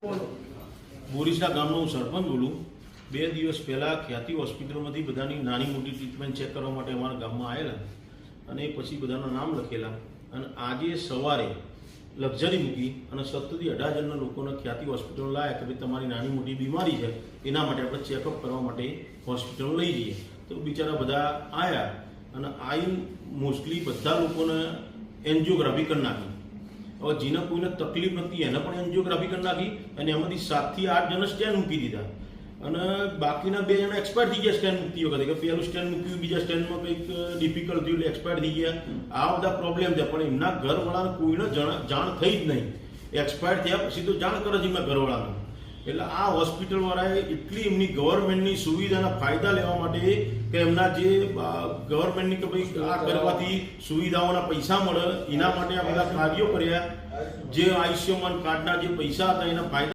બોરીસના ગામનો હું સરપંચ બોલું। 2 દિવસ પહેલાં ખ્યાતિ હોસ્પિટલમાંથી બધાની નાની મોટી ટ્રીટમેન્ટ ચેક કરવા માટે અમારા ગામમાં આવેલા અને પછી બધાના નામ લખેલા અને આજે સવારે લક્ઝરી મૂકી અને 17થી 18 જણના લોકોને ખ્યાતિ હોસ્પિટલ લાવ્યા કે ભાઈ તમારી નાની મોટી બીમારી છે એના માટે આપણે ચેકઅપ કરવા માટે હોસ્પિટલ લઈ જઈએ। તો બિચારા બધા આવ્યા અને આવી મોસ્ટલી બધા લોકોને એન્જિયોગ્રાફી કરી નાખી। હવે જેને કોઈને તકલીફ નથી એને પણ એન્જિયોગ્રાફી કરી નાખી અને એમાંથી 7 થી 8 જણ સ્ટેન્ડ મૂકી દીધા અને બાકીના 2 જણા એક્સપાયર થઈ ગયા સ્ટેન્ડ મૂકતી વખતે કે પહેલું સ્ટેન્ડ મૂક્યું બીજા સ્ટેન્ડમાં કંઈક ડિફિકલ્ટ થયું એટલે એક્સપાયર થઈ ગયા। આ બધા પ્રોબ્લેમ છે પણ એમના ઘરવાળાને કોઈને જાણ થઈ જ નહીં। એક્સપાયર થયા પછી તો જાણ કરે છે એમના ઘરવાળાને। એટલે આ હોસ્પિટલવાળાએ એટલી એમની ગવર્મેન્ટની સુવિધાના ફાયદા લેવા માટે કે એમના જે ગવર્મેન્ટની કે ભાઈ આ કરવાથી સુવિધાઓના પૈસા મળે એના માટે આ બધા કાર્યો કર્યા। જે આયુષ્યમાન કાર્ડના જે પૈસા હતા એના ફાયદા